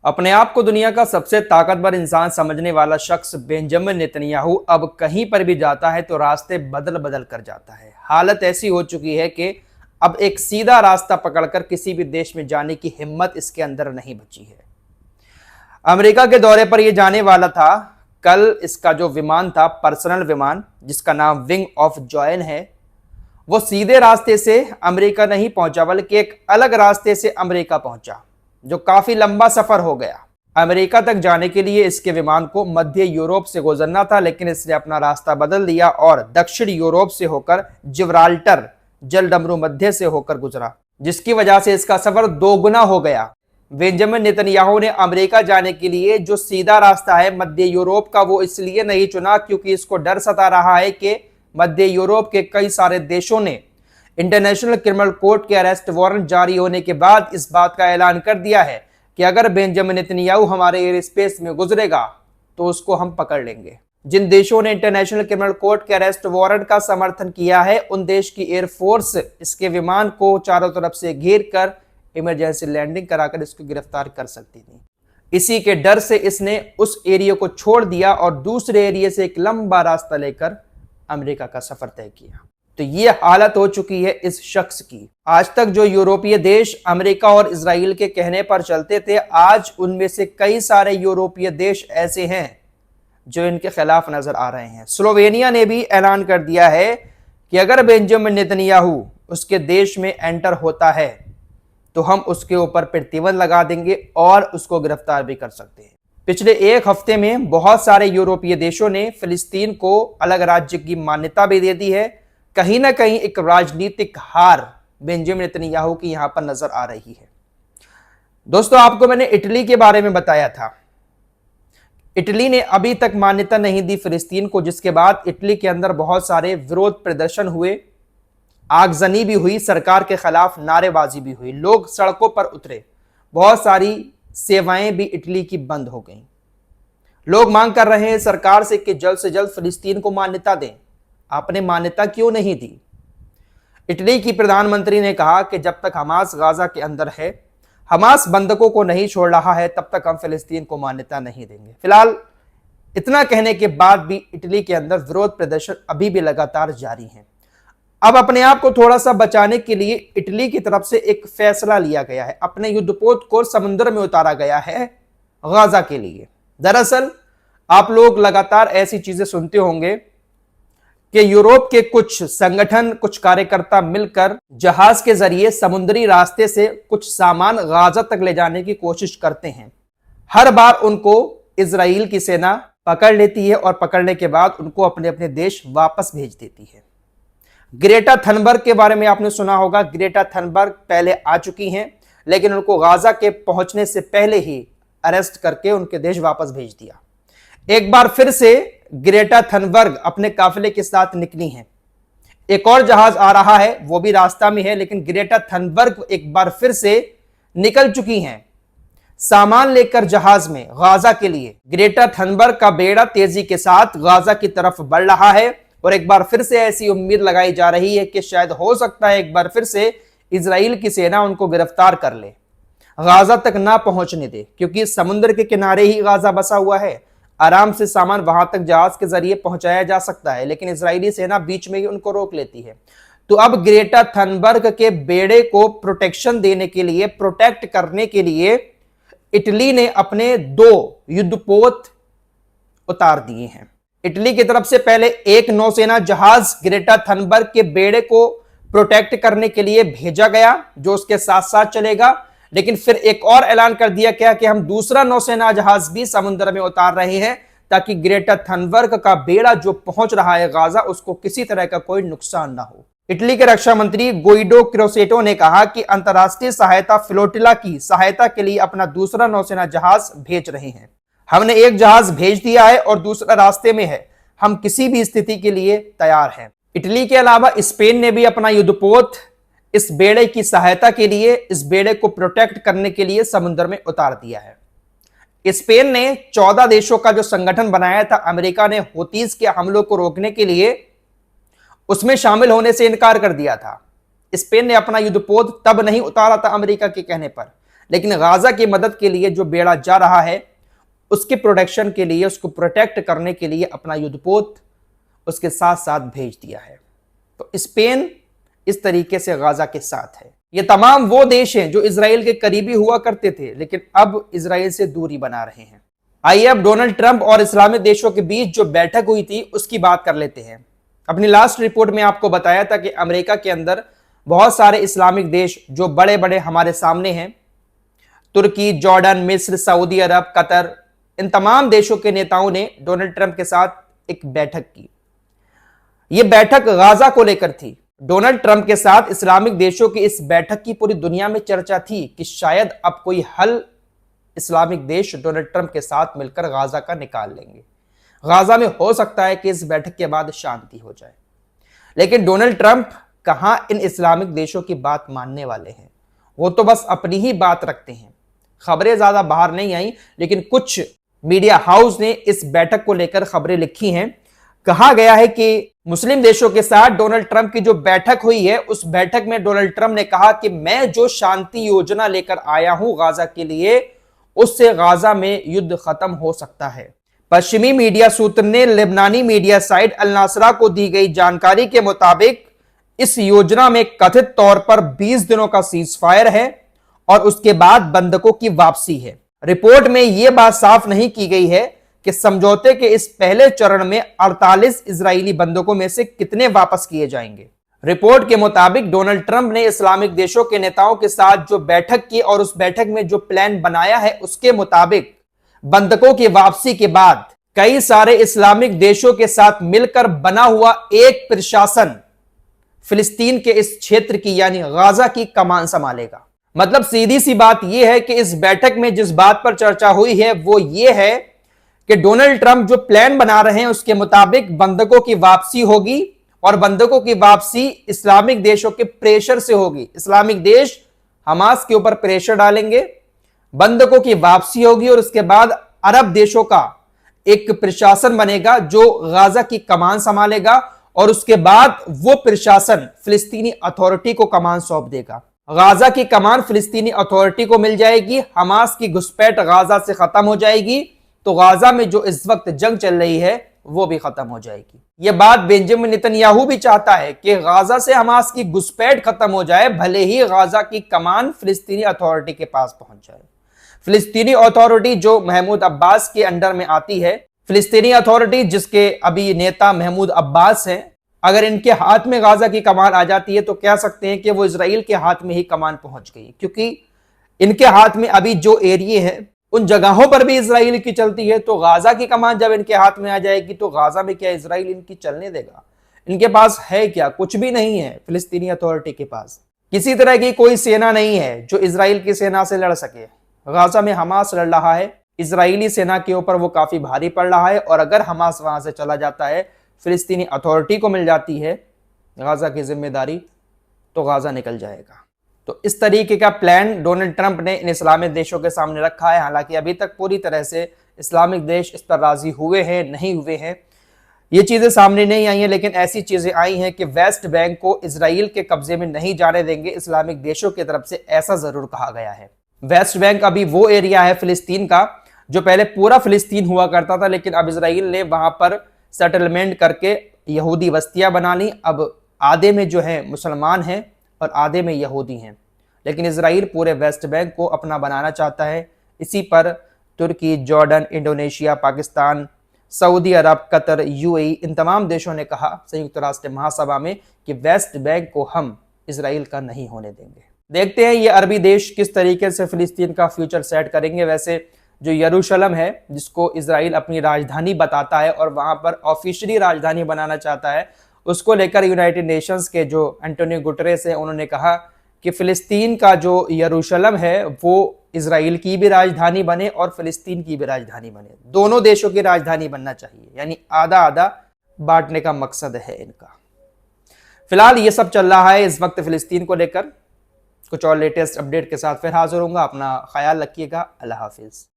अपने आप को दुनिया का सबसे ताकतवर इंसान समझने वाला शख्स बेंजामिन नेतन्याहू अब कहीं पर भी जाता है तो रास्ते बदल बदल कर जाता है। हालत ऐसी हो चुकी है कि अब एक सीधा रास्ता पकड़कर किसी भी देश में जाने की हिम्मत इसके अंदर नहीं बची है। अमेरिका के दौरे पर यह जाने वाला था। कल इसका जो विमान था, पर्सनल विमान जिसका नाम विंग ऑफ जॉयन है, वो सीधे रास्ते से अमेरिका नहीं पहुंचा बल्कि एक अलग रास्ते से अमेरिका पहुंचा, जो काफी लंबा सफर हो गया। अमेरिका तक जाने के लिए इसके विमान को मध्य यूरोप से गुजरना था, लेकिन इसने अपना रास्ता बदल दिया और दक्षिण यूरोप से होकर जिब्राल्टर जलडमरू मध्य से होकर गुजरा, जिसकी वजह से इसका सफर दोगुना हो गया। बेंजामिन नेतन्याहू ने अमेरिका जाने के लिए जो सीधा रास्ता है मध्य यूरोप का, वो इसलिए नहीं चुना क्योंकि इसको डर सता रहा है कि मध्य यूरोप के कई सारे देशों ने इंटरनेशनल क्रिमिनल कोर्ट के अरेस्ट वारंट जारी होने के बाद इस बात का ऐलान कर दिया है कि अगर बेंजामिन नेतन्याहू हमारे एयर स्पेस में गुजरेगा तो उसको हम पकड़ लेंगे। जिन देशों ने इंटरनेशनल क्रिमिनल कोर्ट के अरेस्ट वारंट का समर्थन किया है, उन देश की एयरफोर्स इसके विमान को चारों तरफ से घेर कर इमरजेंसी लैंडिंग कराकर इसको गिरफ्तार कर सकती थी। इसी के डर से इसने उस एरिया को छोड़ दिया और दूसरे एरिया से एक लंबा रास्ता लेकर अमेरिका का सफर तय किया। तो ये हालत हो चुकी है इस शख्स की। आज तक जो यूरोपीय देश अमेरिका और इजराइल के कहने पर चलते थे, आज उनमें से कई सारे यूरोपीय देश ऐसे हैं जो इनके खिलाफ नजर आ रहे हैं। स्लोवेनिया ने भी ऐलान कर दिया है कि अगर बेंजामिन नेतन्याहू उसके देश में एंटर होता है तो हम उसके ऊपर प्रतिबंध लगा देंगे और उसको गिरफ्तार भी कर सकते हैं। पिछले एक हफ्ते में बहुत सारे यूरोपीय देशों ने फिलिस्तीन को अलग राज्य की मान्यता भी दे दी है। कहीं ना कहीं एक राजनीतिक हार बेंजामिन नेतन्याहू की यहां पर नजर आ रही है। दोस्तों, आपको मैंने इटली के बारे में बताया था। इटली ने अभी तक मान्यता नहीं दी फिलिस्तीन को, जिसके बाद इटली के अंदर बहुत सारे विरोध प्रदर्शन हुए, आगजनी भी हुई, सरकार के खिलाफ नारेबाजी भी हुई, लोग सड़कों पर उतरे, बहुत सारी सेवाएं भी इटली की बंद हो गईं। लोग मांग कर रहे हैं सरकार से कि जल्द से जल्द फिलिस्तीन को मान्यता दें। आपने मान्यता क्यों नहीं दी? इटली की प्रधानमंत्री ने कहा कि जब तक हमास गाजा के अंदर है, हमास बंधकों को नहीं छोड़ रहा है, तब तक हम फिलिस्तीन को मान्यता नहीं देंगे। फिलहाल इतना कहने के बाद भी इटली के अंदर विरोध प्रदर्शन अभी भी लगातार जारी हैं। अब अपने आप को थोड़ा सा बचाने के लिए इटली की तरफ से एक फैसला लिया गया है। अपने युद्धपोत को समुद्र में उतारा गया है गाजा के लिए। दरअसल आप लोग लगातार ऐसी चीजें सुनते होंगे कि यूरोप के कुछ संगठन, कुछ कार्यकर्ता मिलकर जहाज के जरिए समुद्री रास्ते से कुछ सामान गाजा तक ले जाने की कोशिश करते हैं। हर बार उनको इजराइल की सेना पकड़ लेती है और पकड़ने के बाद उनको अपने अपने देश वापस भेज देती है। ग्रेटा थनबर्ग के बारे में आपने सुना होगा। ग्रेटा थनबर्ग पहले आ चुकी हैं, लेकिन उनको गाजा के पहुंचने से पहले ही अरेस्ट करके उनके देश वापस भेज दिया। एक बार फिर से ग्रेटा थनबर्ग अपने काफिले के साथ निकली हैं। एक और जहाज आ रहा है, वो भी रास्ता में है, लेकिन ग्रेटा थनबर्ग एक बार फिर से निकल चुकी हैं सामान लेकर जहाज में गाजा के लिए। ग्रेटा थनबर्ग का बेड़ा तेजी के साथ गाजा की तरफ बढ़ रहा है और एक बार फिर से ऐसी उम्मीद लगाई जा रही है कि शायद हो सकता है एक बार फिर से इजराइल की सेना उनको गिरफ्तार कर ले, गाजा तक ना पहुंचने दे, क्योंकि समुद्र के किनारे ही गाजा बसा हुआ है। आराम से सामान वहां तक जहाज के जरिए पहुंचाया जा सकता है, लेकिन इजरायली सेना बीच में ही उनको रोक लेती है। तो अब ग्रेटा थनबर्ग के बेड़े को प्रोटेक्शन देने के लिए, प्रोटेक्ट करने के लिए इटली ने अपने 2 युद्धपोत उतार दिए हैं। इटली की तरफ से पहले एक नौसेना जहाज ग्रेटा थनबर्ग के बेड़े को प्रोटेक्ट करने के लिए भेजा गया, जो उसके साथ साथ चलेगा। लेकिन फिर एक और ऐलान कर दिया गया कि हम दूसरा नौसेना जहाज भी समुद्र में उतार रहे हैं, ताकि ग्रेटा थनबर्ग का बेड़ा जो पहुंच रहा है गाजा, उसको किसी तरह का कोई नुकसान ना हो। इटली के रक्षा मंत्री गुइडो क्रोसेटो ने कहा कि अंतरराष्ट्रीय सहायता फ्लोटिला की सहायता के लिए अपना दूसरा नौसेना जहाज भेज रहे हैं। हमने एक जहाज भेज दिया है और दूसरा रास्ते में है। हम किसी भी स्थिति के लिए तैयार हैं। इटली के अलावा स्पेन ने भी अपना युद्धपोत इस बेड़े की सहायता के लिए, इस बेड़े को प्रोटेक्ट करने के लिए समुद्र में उतार दिया है। स्पेन ने 14 देशों का जो संगठन बनाया था, अमेरिका ने हूतीज के हमलों को रोकने के लिए, उसमें शामिल होने से इनकार कर दिया था। स्पेन ने अपना युद्धपोत तब नहीं उतारा था अमेरिका के कहने पर, लेकिन गाजा की मदद के लिए जो बेड़ा जा रहा है उसके प्रोटेक्शन के लिए, उसको प्रोटेक्ट करने के लिए अपना युद्धपोत उसके साथ साथ भेज दिया है। तो स्पेन इस तरीके से गाजा के साथ है। ये तमाम वो देश हैं जो इजराइल के करीबी हुआ करते थे लेकिन अब इजराइल से दूरी बना रहे हैं। आइए अब डोनाल्ड ट्रंप और इस्लामिक देशों के बीच जो बैठक हुई थी उसकी बात कर लेते हैं। अपनी लास्ट रिपोर्ट में आपको बताया था कि अमेरिका के अंदर बहुत सारे इस्लामिक देश जो बड़े बड़े हमारे सामने हैं, तुर्की, जॉर्डन, मिस्र, सऊदी अरब, कतर, इन तमाम देशों के नेताओं ने डोनाल्ड ट्रंप के साथ एक बैठक की। यह बैठक गाजा को लेकर थी। डोनाल्ड ट्रंप के साथ इस्लामिक देशों की इस बैठक की पूरी दुनिया में चर्चा थी कि शायद अब कोई हल इस्लामिक देश डोनाल्ड ट्रंप के साथ मिलकर गाजा का निकाल लेंगे। गाजा में हो सकता है कि इस बैठक के बाद शांति हो जाए, लेकिन डोनाल्ड ट्रंप कहां इन इस्लामिक देशों की बात मानने वाले हैं। वो तो बस अपनी ही बात रखते हैं। खबरें ज्यादा बाहर नहीं आई, लेकिन कुछ मीडिया हाउस ने इस बैठक को लेकर खबरें लिखी हैं। कहा गया है कि मुस्लिम देशों के साथ डोनाल्ड ट्रंप की जो बैठक हुई है उस बैठक में डोनाल्ड ट्रंप ने कहा कि मैं जो शांति योजना लेकर आया हूं गाजा के लिए, उससे गाजा में युद्ध खत्म हो सकता है। पश्चिमी मीडिया सूत्र ने लेबनानी मीडिया साइट अल नासरा को दी गई जानकारी के मुताबिक इस योजना में कथित तौर पर 20 दिनों का सीज फायर है और उसके बाद बंधकों की वापसी है। रिपोर्ट में यह बात साफ नहीं की गई है कि समझौते के इस पहले चरण में 48 इजरायली बंधकों में से कितने वापस किए जाएंगे। रिपोर्ट के मुताबिक डोनाल्ड ट्रंप ने इस्लामिक देशों के नेताओं के साथ जो बैठक की और उस बैठक में जो प्लान बनाया है उसके मुताबिक बंधकों की वापसी के बाद कई सारे इस्लामिक देशों के साथ मिलकर बना हुआ एक प्रशासन फिलिस्तीन के इस क्षेत्र की यानी गाजा की कमान संभालेगा। मतलब सीधी सी बात यह है कि इस बैठक में जिस बात पर चर्चा हुई है वो ये है कि डोनाल्ड ट्रंप जो प्लान बना रहे हैं उसके मुताबिक बंधकों की वापसी होगी और बंधकों की वापसी इस्लामिक देशों के प्रेशर से होगी। इस्लामिक देश हमास के ऊपर प्रेशर डालेंगे, बंधकों की वापसी होगी और उसके बाद अरब देशों का एक प्रशासन बनेगा जो गाजा की कमान संभालेगा और उसके बाद वो प्रशासन फिलिस्तीनी अथॉरिटी को कमान सौंप देगा। गाजा की कमान फिलिस्तीनी अथॉरिटी को मिल जाएगी, हमास की घुसपैठ गाजा से खत्म हो जाएगी, तो गाजा में जो इस वक्त जंग चल रही है वो भी खत्म हो जाएगी। यह बात बेंजामिन नेतन्याहू भी चाहता है कि गाजा से हमास की घुसपैठ खत्म हो जाए, भले ही गाजा की कमान फिलिस्तीनी अथॉरिटी के पास पहुंच जाए। फिलिस्तीनी अथॉरिटी जो महमूद अब्बास के अंडर में आती है, फिलिस्तीनी अथॉरिटी जिसके अभी नेता महमूद अब्बास हैं, अगर इनके हाथ में गाजा की कमान आ जाती है तो कह सकते हैं कि वो इजराइल के हाथ में ही कमान पहुंच गई, क्योंकि इनके हाथ में अभी जो एरिया है उन जगहों पर भी इजराइल की चलती है। तो गाजा की कमान जब इनके हाथ में आ जाएगी तो गाजा में क्या इजराइल इनकी चलने देगा? इनके पास है क्या? कुछ भी नहीं है। फिलिस्तीनी अथॉरिटी के पास किसी तरह की कोई सेना नहीं है जो इजराइल की सेना से लड़ सके। गाजा में हमास लड़ रहा है, इजरायली सेना के ऊपर वो काफी भारी पड़ रहा है और अगर हमास वहां से चला जाता है, फिलिस्तीनी अथॉरिटी को मिल जाती है गाजा की जिम्मेदारी, तो गाजा निकल जाएगा। तो इस तरीके का प्लान डोनाल्ड ट्रंप ने इन इस्लामिक देशों के सामने रखा है। हालांकि अभी तक पूरी तरह से इस्लामिक देश इस पर राजी हुए हैं नहीं हुए हैं, ये चीजें सामने नहीं आई हैं, लेकिन ऐसी चीजें आई हैं कि वेस्ट बैंक को इजराइल के कब्जे में नहीं जाने देंगे इस्लामिक देशों की तरफ से, ऐसा जरूर कहा गया है। वेस्ट बैंक अभी वो एरिया है फिलिस्तीन का जो पहले पूरा फिलिस्तीन हुआ करता था, लेकिन अब इजराइल ने वहां पर सेटलमेंट करके यहूदी बस्तियां बना ली। अब आधे में जो है मुसलमान हैं और आधे में यहूदी हैं, लेकिन इजराइल पूरे वेस्ट बैंक को अपना बनाना चाहता है। इसी पर तुर्की, जॉर्डन, इंडोनेशिया, पाकिस्तान, सऊदी अरब, कतर, यूएई, इन तमाम देशों ने कहा संयुक्त राष्ट्र महासभा में कि वेस्ट बैंक को हम इजराइल का नहीं होने देंगे। देखते हैं ये अरबी देश किस तरीके से फिलिस्तीन का फ्यूचर सेट करेंगे। वैसे जो यरूशलेम है जिसको इजराइल अपनी राजधानी बताता है और वहां पर ऑफिशियली राजधानी बनाना चाहता है, उसको लेकर यूनाइटेड नेशंस के जो एंटोनियो गुटरेस है उन्होंने कहा कि फिलिस्तीन का जो यरूशलेम है वो इजराइल की भी राजधानी बने और फिलिस्तीन की भी राजधानी बने, दोनों देशों की राजधानी बनना चाहिए, यानी आधा आधा बांटने का मकसद है इनका। फिलहाल ये सब चल रहा है इस वक्त फिलिस्तीन को लेकर। कुछ और लेटेस्ट अपडेट के साथ फिर हाजिर होऊंगा। अपना ख्याल रखिएगा। अल्लाह हाफिज।